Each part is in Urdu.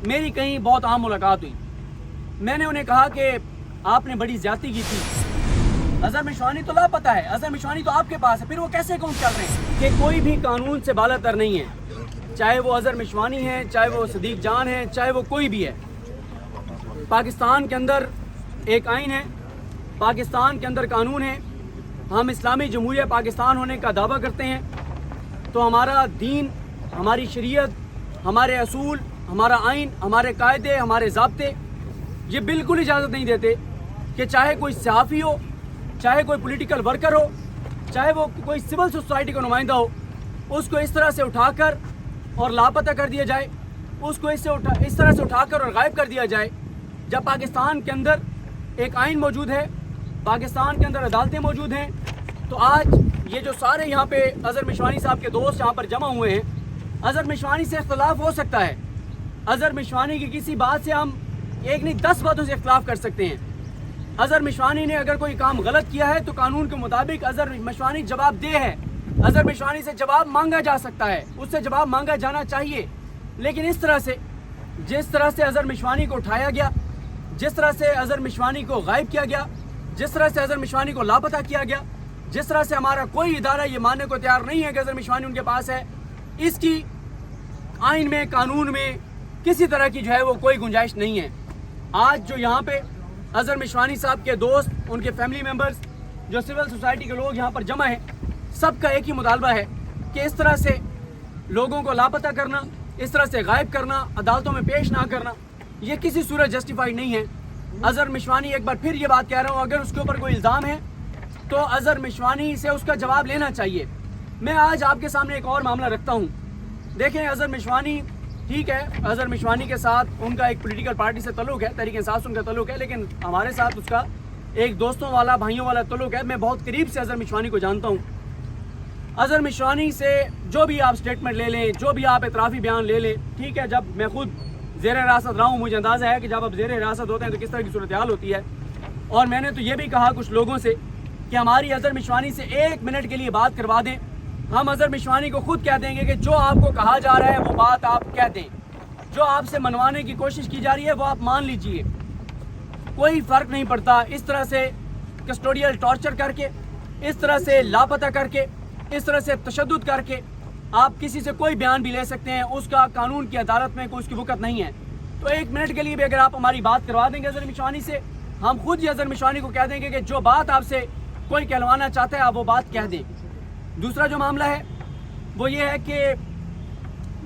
میری کہیں بہت عام ملاقات ہوئی. میں نے انہیں کہا کہ آپ نے بڑی زیادتی کی تھی. اظہر مشوانی تو لاپتہ ہے, اظہر مشوانی تو آپ کے پاس ہے, پھر وہ کیسے اکاؤنٹ چل رہے ہیں کہ کوئی بھی قانون سے بالا تر نہیں ہے, چاہے وہ اظہر مشوانی ہے, چاہے وہ صدیق جان ہے, چاہے وہ کوئی بھی ہے. پاکستان کے اندر ایک آئین ہے, پاکستان کے اندر قانون ہے. ہم اسلامی جمہوریہ پاکستان ہونے کا دعویٰ کرتے ہیں تو ہمارا دین, ہماری شریعت, ہمارے اصول, ہمارا آئین, ہمارے قاعدے, ہمارے ضابطے یہ بالکل اجازت نہیں دیتے کہ چاہے کوئی صحافی ہو, چاہے کوئی پولیٹیکل ورکر ہو, چاہے وہ کوئی سول سوسائٹی کا نمائندہ ہو, اس کو اس طرح سے اٹھا کر اور لاپتہ کر دیا جائے, اس کو اس طرح سے اٹھا کر اور غائب کر دیا جائے. جب پاکستان کے اندر ایک آئین موجود ہے, پاکستان کے اندر عدالتیں موجود ہیں, تو آج یہ جو سارے یہاں پہ اظہر مشوانی صاحب کے دوست یہاں پر جمع ہوئے ہیں, اظہر مشوانی سے اختلاف ہو سکتا ہے. اظہر مشوانی کی کسی بات سے ہم ایک نہیں 10 باتوں سے اختلاف کر سکتے ہیں. اظہر مشوانی نے اگر کوئی کام غلط کیا ہے تو قانون کے مطابق اظہر مشوانی جواب دہ ہے. اظہر مشوانی سے جواب مانگا جا سکتا ہے, اس سے جواب مانگا جانا چاہیے. لیکن اس طرح سے, جس طرح سے اظہر مشوانی کو اٹھایا گیا, جس طرح سے اظہر مشوانی کو غائب کیا گیا, جس طرح سے اظہر مشوانی کو لاپتہ کیا گیا, جس طرح سے ہمارا کوئی ادارہ یہ ماننے کو تیار نہیں ہے کہ اظہر مشوانی ان کے پاس ہے, اس کی آئین میں, قانون میں کسی طرح کی جو ہے وہ کوئی گنجائش نہیں ہے. آج جو یہاں پہ اظہر مشوانی صاحب کے دوست, ان کے فیملی ممبرز, جو سول سوسائٹی کے لوگ یہاں پر جمع ہیں, سب کا ایک ہی مطالبہ ہے کہ اس طرح سے لوگوں کو لاپتہ کرنا, اس طرح سے غائب کرنا, عدالتوں میں پیش نہ کرنا, یہ کسی صورت جسٹیفائی نہیں ہے. اظہر مشوانی, ایک بار پھر یہ بات کہہ رہا ہوں, اگر اس کے اوپر کوئی الزام ہے تو اظہر مشوانی سے اس کا جواب لینا چاہیے. میں آج آپ کے سامنے ایک اور معاملہ رکھتا ہوں. دیکھیں, اظہر مشوانی ٹھیک ہے, اظہر مشوانی کے ساتھ ان کا ایک پولیٹیکل پارٹی سے تعلق ہے, تحریک انصاف سے ان کا تعلق ہے, لیکن ہمارے ساتھ اس کا ایک دوستوں والا, بھائیوں والا تعلق ہے. میں بہت قریب سے اظہر مشوانی کو جانتا ہوں. اظہر مشوانی سے جو بھی آپ سٹیٹمنٹ لے لیں, جو بھی آپ اعترافی بیان لے لیں, ٹھیک ہے, جب میں خود زیر حراست رہا ہوں, مجھے اندازہ ہے کہ جب آپ زیر حراست ہوتے ہیں تو کس طرح کی صورتحال ہوتی ہے. اور میں نے تو یہ بھی کہا کچھ لوگوں سے کہ ہماری اظہر مشوانی سے 1 منٹ کے لیے بات کروا دیں, ہم اظہر مشوانی کو خود کہہ دیں گے کہ جو آپ کو کہا جا رہا ہے وہ بات آپ کہہ دیں, جو آپ سے منوانے کی کوشش کی جا رہی ہے وہ آپ مان لیجئے. کوئی فرق نہیں پڑتا. اس طرح سے کسٹوڈیل ٹارچر کر کے, اس طرح سے لاپتہ کر کے, اس طرح سے تشدد کر کے آپ کسی سے کوئی بیان بھی لے سکتے ہیں, اس کا قانون کی عدالت میں کوئی اس کی وقت نہیں ہے. تو 1 منٹ کے لیے بھی اگر آپ ہماری بات کروا دیں گے اظہر مشوانی سے, ہم خود ہی اظہر مشوانی کو کہہ دیں گے کہ جو بات آپ سے کوئی کہلوانا چاہتا ہے آپ وہ بات کہہ دیں. دوسرا جو معاملہ ہے وہ یہ ہے کہ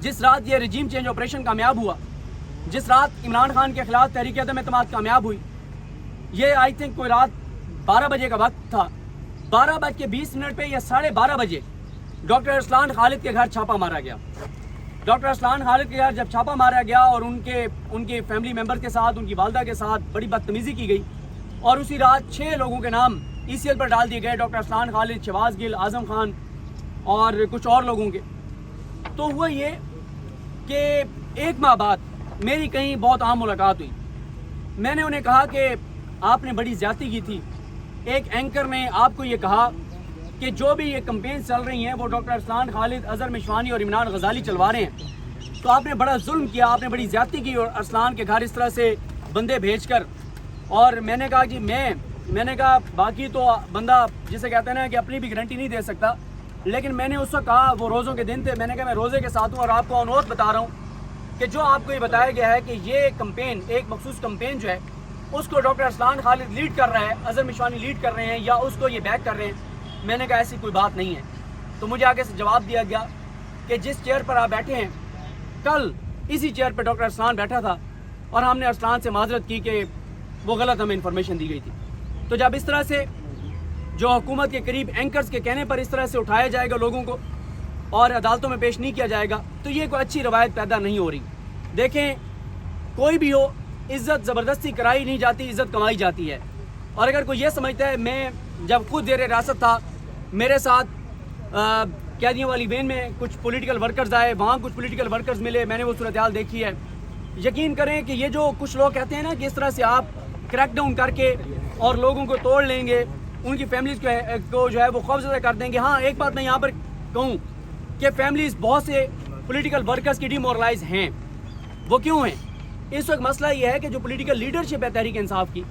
جس رات یہ رجیم چینج آپریشن کامیاب ہوا, جس رات عمران خان کے خلاف تحریک عدم اعتماد کامیاب ہوئی, یہ آئی تھنک کوئی رات 12 بجے کا وقت تھا. 12:20 پہ یا 12:30 بجے ڈاکٹر ارسلان خالد کے گھر چھاپا مارا گیا. ڈاکٹر ارسلان خالد کے گھر جب چھاپا مارا گیا اور ان کے فیملی ممبر کے ساتھ, ان کی والدہ کے ساتھ بڑی بدتمیزی کی گئی, اور اسی رات 6 لوگوں کے نام ECL پر ڈال دیے گئے, ڈاکٹر ارسلان خالد, شہباز گل, اعظم خان اور کچھ اور لوگوں کے. تو ہوا یہ کہ 1 ماہ بعد میری کہیں بہت عام ملاقات ہوئی. میں نے انہیں کہا کہ آپ نے بڑی زیادتی کی تھی. ایک اینکر نے آپ کو یہ کہا کہ جو بھی یہ کمپین چل رہی ہیں وہ ڈاکٹر ارسلان خالد, اظہر مشوانی اور عمران غزالی چلوا رہے ہیں, تو آپ نے بڑا ظلم کیا, آپ نے بڑی زیادتی کی اور ارسلان کے گھر اس طرح سے بندے بھیج کر. اور میں نے کہا کہ میں نے کہا باقی تو بندہ جسے کہتے ہیں نا کہ اپنی بھی گارنٹی نہیں دے سکتا, لیکن میں نے اس وقت کہا, وہ روزوں کے دن تھے, میں نے کہا میں روزے کے ساتھ ہوں اور آپ کو آن اوتھ بتا رہا ہوں کہ جو آپ کو یہ بتایا گیا ہے کہ یہ کمپین, ایک مخصوص کمپین جو ہے اس کو ڈاکٹر ارسلان خالد لیڈ کر رہا ہے, اظہر مشوانی لیڈ کر رہے ہیں یا اس کو یہ بیک کر رہے ہیں. میں نے کہا ایسی کوئی بات نہیں ہے. تو مجھے آگے سے جواب دیا گیا کہ جس چیئر پر آپ بیٹھے ہیں, کل اسی چیئر پہ ڈاکٹر ارسلان بیٹھا تھا اور ہم نے ارسلان سے معذرت کی کہ وہ غلط ہمیں انفارمیشن دی گئی تھی. تو جب اس طرح سے جو حکومت کے قریب اینکرز کے کہنے پر اس طرح سے اٹھایا جائے گا لوگوں کو اور عدالتوں میں پیش نہیں کیا جائے گا, تو یہ کوئی اچھی روایت پیدا نہیں ہو رہی. دیکھیں, کوئی بھی ہو, عزت زبردستی کرائی نہیں جاتی, عزت کمائی جاتی ہے. اور اگر کوئی یہ سمجھتا ہے, میں جب خود زیر حراست تھا, میرے ساتھ قیدیوں والی وین میں کچھ پولیٹیکل ورکرز آئے, وہاں کچھ پولیٹیکل ورکرز ملے, میں نے وہ صورتحال دیکھی ہے. یقین کریں کہ یہ جو کچھ لوگ کہتے ہیں نا کہ اس طرح سے آپ کریک ڈاؤن کر کے اور لوگوں کو توڑ لیں گے, ان کی فیملیز کو جو ہے وہ خوفزدہ کر دیں گے. ہاں, ایک بات میں یہاں پر کہوں کہ فیملیز بہت سے پولیٹیکل ورکرز کی ڈی مورلائز ہیں. وہ کیوں ہیں؟ اس وقت مسئلہ یہ ہے کہ جو پولیٹیکل لیڈرشپ ہے تحریک انصاف کی،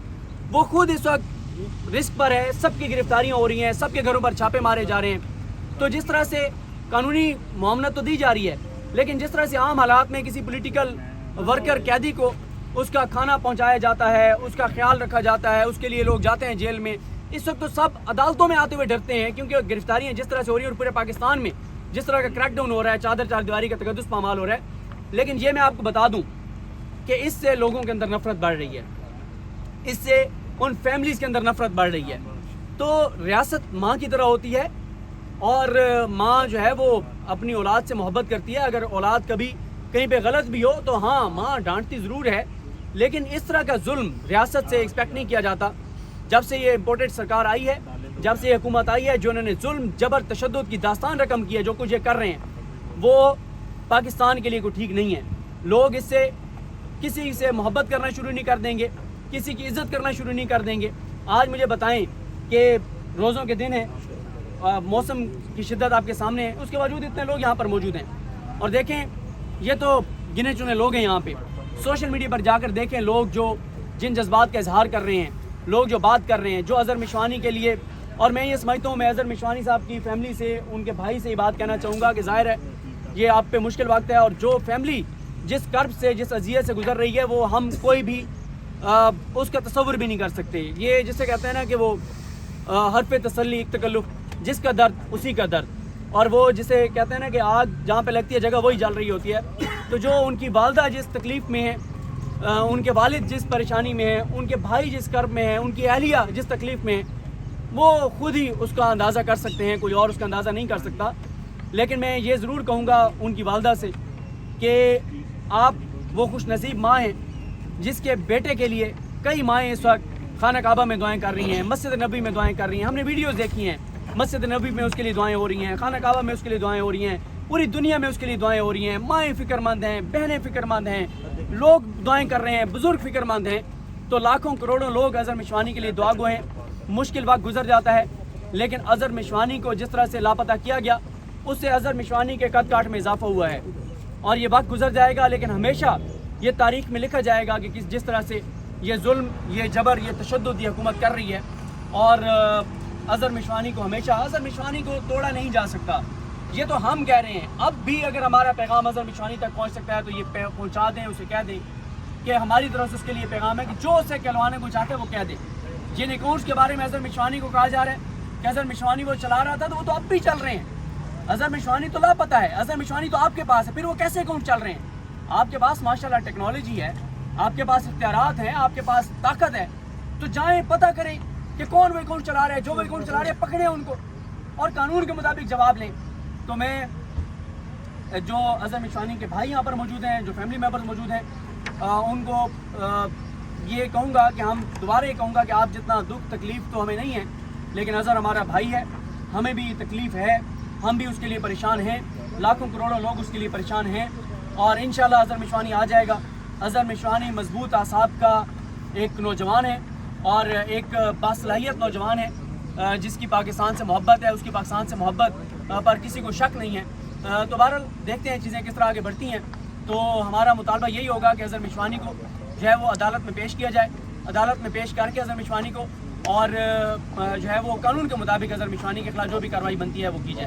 وہ خود اس وقت رسک پر ہے، سب کی گرفتاریاں ہو رہی ہیں، سب کے گھروں پر چھاپے مارے جا رہے ہیں۔ تو جس طرح سے قانونی معاملت تو دی جا رہی ہے، لیکن جس طرح سے عام حالات میں کسی پولیٹیکل ورکر قیدی کو اس کا کھانا پہنچایا جاتا ہے، اس کا خیال رکھا جاتا ہے، اس کے لیے لوگ جاتے ہیں جیل میں، اس وقت تو سب عدالتوں میں آتے ہوئے ڈرتے ہیں، کیونکہ گرفتاریاں جس طرح سے ہو رہی ہیں اور پورے پاکستان میں جس طرح کا کریک ڈاؤن ہو رہا ہے، چار دیواری کا تقدس پامال ہو رہا ہے۔ لیکن یہ میں آپ کو بتا دوں کہ اس سے لوگوں کے اندر نفرت بڑھ رہی ہے، اس سے ان فیملیز کے اندر نفرت بڑھ رہی ہے۔ تو ریاست ماں کی طرح ہوتی ہے، اور ماں جو ہے وہ اپنی اولاد سے محبت کرتی ہے۔ اگر اولاد کبھی کہیں پہ غلط بھی ہو تو ہاں ماں ڈانٹتی ضرور ہے، لیکن اس طرح کا ظلم ریاست سے ایکسپیکٹ نہیں کیا جاتا۔ جب سے یہ امپورٹڈ سرکار آئی ہے، جب سے یہ حکومت آئی ہے، جو انہوں نے ظلم جبر تشدد کی داستان رقم کی ہے، جو کچھ یہ کر رہے ہیں وہ پاکستان کے لیے کوئی ٹھیک نہیں ہے۔ لوگ اس سے کسی سے محبت کرنا شروع نہیں کر دیں گے، کسی کی عزت کرنا شروع نہیں کر دیں گے۔ آج مجھے بتائیں کہ روزوں کے دن ہیں، موسم کی شدت آپ کے سامنے ہے، اس کے باوجود اتنے لوگ یہاں پر موجود ہیں۔ اور دیکھیں یہ تو گنے چنے لوگ ہیں یہاں پہ، سوشل میڈیا پر جا کر دیکھیں لوگ جو جن جذبات کا اظہار کر رہے ہیں، لوگ جو بات کر رہے ہیں، جو اظہر مشوانی کے لیے، اور میں یہ سمجھتا ہوں، میں اظہر مشوانی صاحب کی فیملی سے، ان کے بھائی سے یہ بات کہنا چاہوں گا کہ ظاہر ہے یہ آپ پہ مشکل وقت ہے، اور جو فیملی جس کرب سے، جس اذیت سے گزر رہی ہے، وہ ہم کوئی بھی اس کا تصور بھی نہیں کر سکتے۔ یہ جسے کہتے ہیں نا کہ وہ حرف تسلی ایک تکلف، جس کا درد اسی کا درد، اور وہ جسے کہتے ہیں نا کہ آگ جہاں پہ لگتی ہے جگہ وہی جل رہی ہوتی ہے۔ تو جو ان کی والدہ جس تکلیف میں ہے، ان کے والد جس پریشانی میں ہیں، ان کے بھائی جس کرب میں ہیں، ان کی اہلیہ جس تکلیف میں ہیں، وہ خود ہی اس کا اندازہ کر سکتے ہیں، کوئی اور اس کا اندازہ نہیں کر سکتا۔ لیکن میں یہ ضرور کہوں گا ان کی والدہ سے کہ آپ وہ خوش نصیب ماں ہیں جس کے بیٹے کے لیے کئی مائیں اس وقت خانہ کعبہ میں دعائیں کر رہی ہیں، مسجد نبوی میں دعائیں کر رہی ہیں۔ ہم نے ویڈیوز دیکھی ہیں، مسجد نبوی میں اس کے لیے دعائیں ہو رہی ہیں، خانہ کعبہ میں اس کے لیے دعائیں ہو رہی ہیں، پوری دنیا میں اس کے لیے دعائیں ہو رہی ہیں۔ مائیں فکر مند ہیں، بہنیں فکر مند ہیں، لوگ دعائیں کر رہے ہیں، بزرگ فکر مند ہیں۔ تو لاکھوں کروڑوں لوگ اظہر مشوانی کے لیے دعا گو ہیں۔ مشکل وقت گزر جاتا ہے، لیکن اظہر مشوانی کو جس طرح سے لاپتہ کیا گیا، اس سے اظہر مشوانی کے قد کاٹ میں اضافہ ہوا ہے، اور یہ وقت گزر جائے گا، لیکن ہمیشہ یہ تاریخ میں لکھا جائے گا کہ جس طرح سے یہ ظلم، یہ جبر، یہ تشدد یہ حکومت کر رہی ہے، اور اظہر مشوانی کو ہمیشہ، اظہر مشوانی کو توڑا نہیں جا سکتا۔ یہ تو ہم کہہ رہے ہیں، اب بھی اگر ہمارا پیغام اظہر مشوانی تک پہنچ سکتا ہے تو یہ پہنچا دیں، اسے کہہ دیں کہ ہماری طرف سے اس کے لیے پیغام ہے کہ جو اسے کہلوانے کو چاہتے ہیں وہ کہہ دیں۔ جن اکاؤنٹس کے بارے میں اظہر مشوانی کو کہا جا رہا ہے کہ اظہر مشوانی وہ چلا رہا تھا، تو وہ تو اب بھی چل رہے ہیں۔ اظہر مشوانی تو لاپتہ ہے، اظہر مشوانی تو آپ کے پاس ہے، پھر وہ کیسے اکاؤنٹ چل رہے ہیں؟ آپ کے پاس ماشاءاللہ ٹیکنالوجی ہے، آپ کے پاس اختیارات ہیں، آپ کے پاس طاقت ہے، تو جائیں پتہ کریں کہ کون وہ اکاؤنٹ چلا رہا ہے، جو وہ اکاؤنٹ چلا رہے ہیں پکڑیں ان کو اور قانون کے مطابق جواب لیں۔ تو میں جو اظہر مشوانی کے بھائی یہاں پر موجود ہیں، جو فیملی ممبرز موجود ہیں، ان کو یہ کہوں گا کہ ہم دوبارہ یہ کہوں گا کہ آپ جتنا دکھ تکلیف تو ہمیں نہیں ہے، لیکن اظہر ہمارا بھائی ہے، ہمیں بھی تکلیف ہے، ہم بھی اس کے لیے پریشان ہیں، لاکھوں کروڑوں لوگ اس کے لیے پریشان ہیں، اور انشاءاللہ اظہر مشوانی آ جائے گا۔ اظہر مشوانی مضبوط اعصاب کا ایک نوجوان ہے، اور ایک باصلاحیت نوجوان ہے، جس کی پاکستان سے محبت ہے، اس کی پاکستان سے محبت پر کسی کو شک نہیں ہے۔ تو بہرحال دیکھتے ہیں چیزیں کس طرح آگے بڑھتی ہیں۔ تو ہمارا مطالبہ یہی ہوگا کہ اظہر مشوانی کو جو ہے وہ عدالت میں پیش کیا جائے، عدالت میں پیش کر کے اظہر مشوانی کو، اور جو ہے وہ قانون کے مطابق اظہر مشوانی کے خلاف جو بھی کارروائی بنتی ہے وہ کی جائے۔